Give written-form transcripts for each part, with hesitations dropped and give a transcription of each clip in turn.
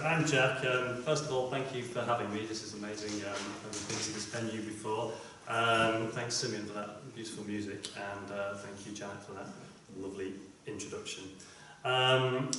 I'm Jack. First of all, thank you for having me. This is amazing. I've never been to this venue before. Thanks, Simeon, for that beautiful music, and thank you, Janet, for that lovely introduction. I'm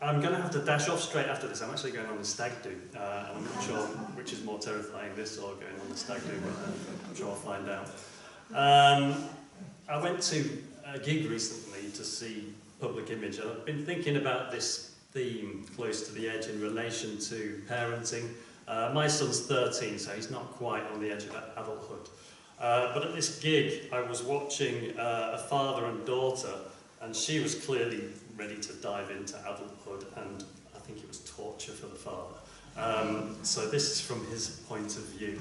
going to have to dash off straight after this. I'm actually going on the stag do, and I'm not sure which is more terrifying, this or going on the stag do, but I'm sure I'll find out. I went to a gig recently to see Public Image, and I've been thinking about this theme, close to the edge, in relation to parenting. My son's 13, so he's not quite on the edge of adulthood. But at this gig, I was watching a father and daughter, and she was clearly ready to dive into adulthood, and I think it was torture for the father. So this is from his point of view.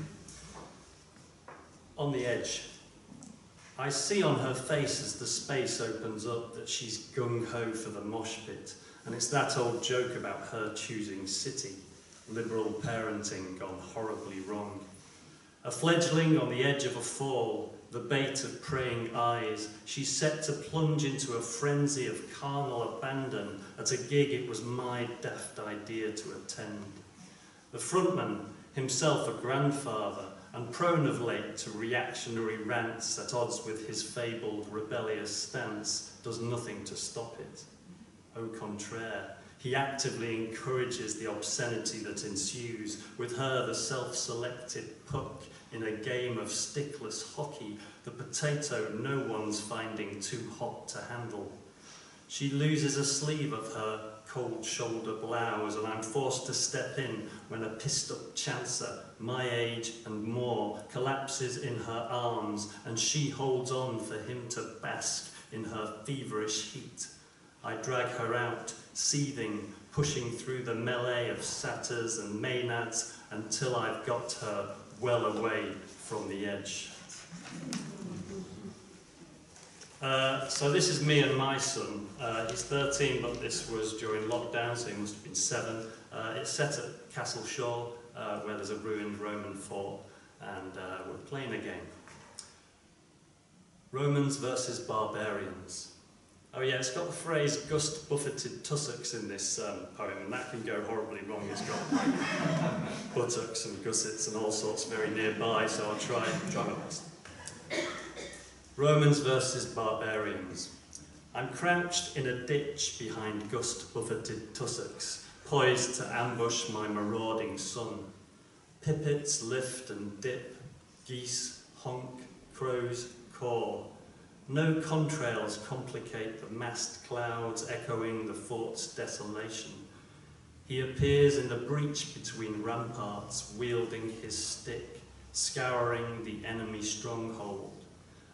On the edge. I see on her face as the space opens up that she's gung-ho for the mosh pit, and it's that old joke about her choosing city, liberal parenting gone horribly wrong. A fledgling on the edge of a fall, the bait of praying eyes, she's set to plunge into a frenzy of carnal abandon at a gig it was my daft idea to attend. The frontman, himself a grandfather, and prone of late to reactionary rants at odds with his fabled rebellious stance, does nothing to stop it. Au contraire, he actively encourages the obscenity that ensues, with her the self-selected puck in a game of stickless hockey, the potato no one's finding too hot to handle. She loses a sleeve of her cold shoulder blouse, and I'm forced to step in when a pissed-up chancer, my age and more, collapses in her arms, and she holds on for him to bask in her feverish heat. I drag her out, seething, pushing through the melee of satyrs and maenads until I've got her well away from the edge. So this is me and my son. He's 13, but this was during lockdown, so he must have been 7. It's set at Castle Shaw, where there's a ruined Roman fort, and we're playing a game. Romans versus barbarians. Oh yeah, it's got the phrase "gust buffeted tussocks" in this poem, and that can go horribly wrong. It's got buttocks and gussets and all sorts very nearby, so I'll try my best. Romans versus barbarians. I'm crouched in a ditch behind gust-buffeted tussocks, poised to ambush my marauding son. Pipits lift and dip, geese honk, crows caw. No contrails complicate the massed clouds echoing the fort's desolation. He appears in the breach between ramparts, wielding his stick, scouring the enemy stronghold.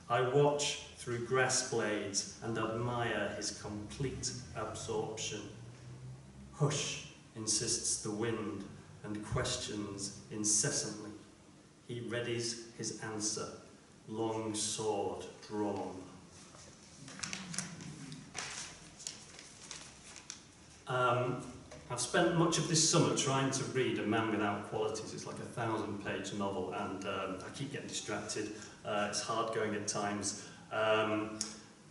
I watch through grass blades and admire his complete absorption. Hush, insists the wind, and questions incessantly. He readies his answer, long sword drawn. I've spent much of this summer trying to read A Man Without Qualities. It's like a 1,000-page novel, and I keep getting distracted. It's hard going at times.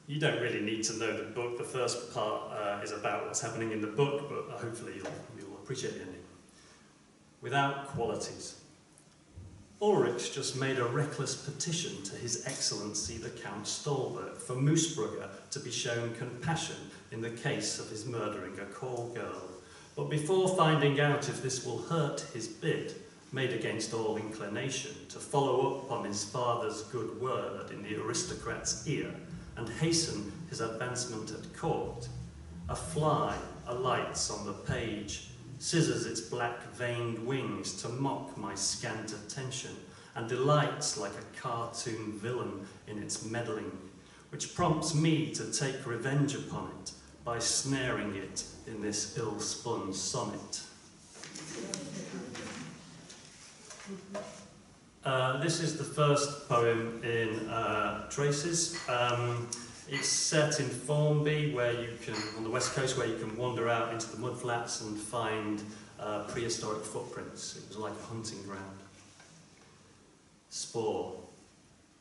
You don't really need to know the book. The first part is about what's happening in the book, but hopefully you'll appreciate the ending. Without Qualities. Ulrich's just made a reckless petition to His Excellency the Count Stolberg for Moosbrugger to be shown compassion in the case of his murdering a call girl. But before finding out if this will hurt his bid, made against all inclination, to follow up on his father's good word in the aristocrat's ear and hasten his advancement at court, a fly alights on the page, scissors its black-veined wings to mock my scant attention, and delights like a cartoon villain in its meddling, which prompts me to take revenge upon it by snaring it in this ill-spun sonnet. This is the first poem in Traces. It's set in Formby, where you can, on the west coast, where you can wander out into the mudflats and find prehistoric footprints. It was like a hunting ground. Spore.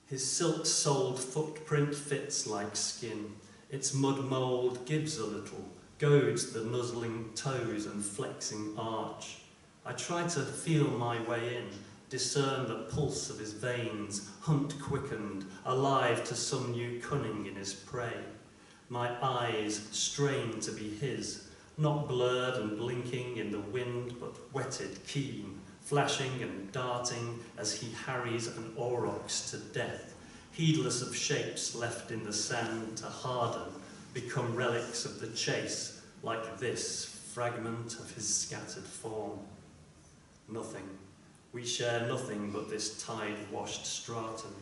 His silk-soled footprint fits like skin. Its mud mould gives a little, goads the nuzzling toes and flexing arch. I try to feel my way in, discern the pulse of his veins, hunt quickened, alive to some new cunning in his prey. My eyes strain to be his, not blurred and blinking in the wind, but wetted, keen, flashing and darting as he harries an aurochs to death, heedless of shapes left in the sand to harden, become relics of the chase, like this fragment of his scattered form. Nothing. We share nothing but this tide-washed stratum.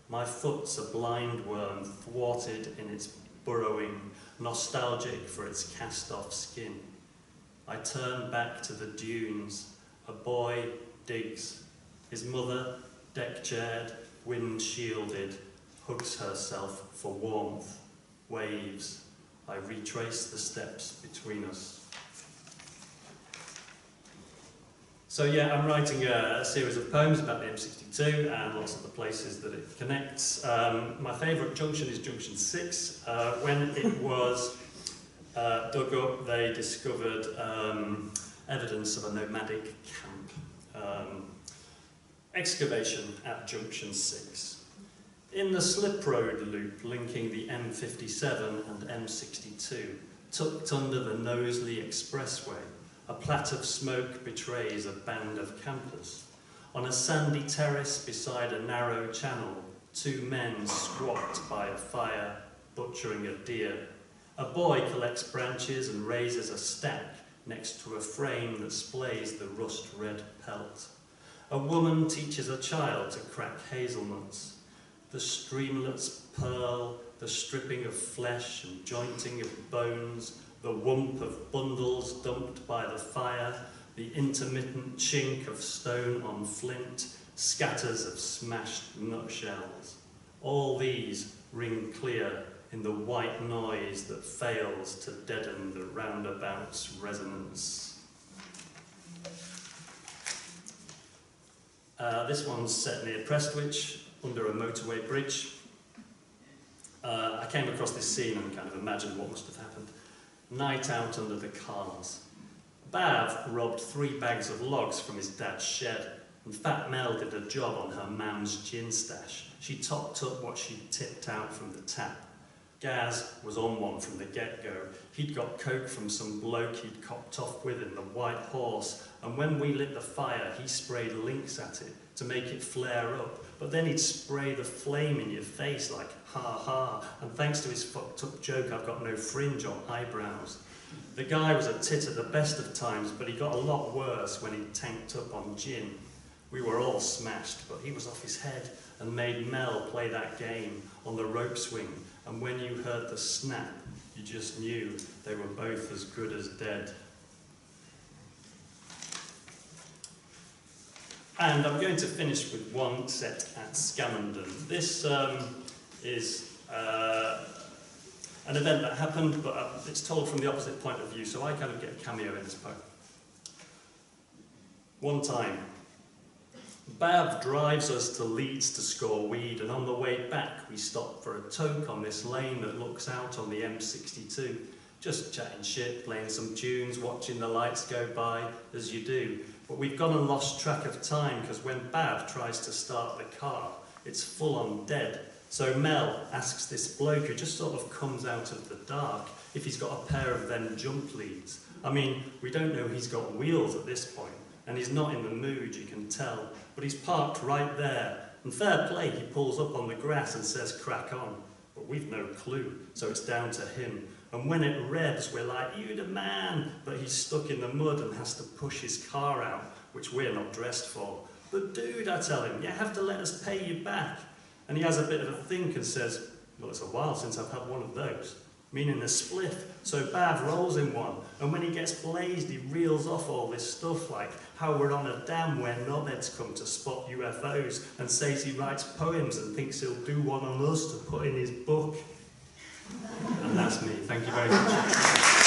My foot's a blind worm thwarted in its burrowing, nostalgic for its cast-off skin. I turn back to the dunes. A boy digs. His mother, deck-chaired, wind-shielded, hugs herself for warmth. Waves. I retrace the steps between us. So yeah, I'm writing a series of poems about the M62 and lots of the places that it connects. My favourite junction is Junction 6. When it was dug up, they discovered evidence of a nomadic camp. Excavation at Junction 6. In the slip road loop linking the M57 and M62, tucked under the Knowsley Expressway, a plait of smoke betrays a band of campers. On a sandy terrace beside a narrow channel, two men squat by a fire, butchering a deer. A boy collects branches and raises a stack next to a frame that splays the rust-red pelt. A woman teaches a child to crack hazelnuts. The streamlets purl, the stripping of flesh and jointing of bones, the whump of bundles dumped by the fire, the intermittent chink of stone on flint, scatters of smashed nutshells. All these ring clear in the white noise that fails to deaden the roundabout's resonance. This one's set near Prestwich, under a motorway bridge. I came across this scene and kind of imagined what must have happened. Night out under the cars. Bav robbed 3 bags of logs from his dad's shed, and Fat Mel did a job on her mam's gin stash. She topped up what she'd tipped out from the tap. Gaz was on one from the get-go. He'd got coke from some bloke he'd copped off with in the White Horse, and when we lit the fire, he sprayed links at it to make it flare up, but then he'd spray the flame in your face like, ha ha, and thanks to his fucked up joke, I've got no fringe or eyebrows. The guy was a tit at the best of times, but he got a lot worse when he tanked up on gin. We were all smashed, but he was off his head and made Mel play that game on the rope swing, and when you heard the snap, you just knew they were both as good as dead. And I'm going to finish with one set at Scamondon. This is an event that happened, but it's told from the opposite point of view, so I kind of get a cameo in this poem. One time, Bav drives us to Leeds to score weed, and on the way back we stop for a toke on this lane that looks out on the M62. Just chatting shit, playing some tunes, watching the lights go by, as you do. But we've gone and lost track of time, because when Bav tries to start the car, it's full on dead. So Mel asks this bloke who just sort of comes out of the dark if he's got a pair of them jump leads. I mean, we don't know he's got wheels at this point, and he's not in the mood, you can tell, but he's parked right there, and fair play, he pulls up on the grass and says crack on, but we've no clue, so it's down to him. And when it revs, we're like, you the man, but he's stuck in the mud and has to push his car out, which we're not dressed for. But dude, I tell him, you have to let us pay you back. And he has a bit of a think and says, well, it's a while since I've had one of those, meaning a spliff. So Bav rolls in one, and when he gets blazed, he reels off all this stuff like how we're on a dam where knobheads come to spot UFOs, and says he writes poems and thinks he'll do one on us to put in his book. And that's me. Thank you very much.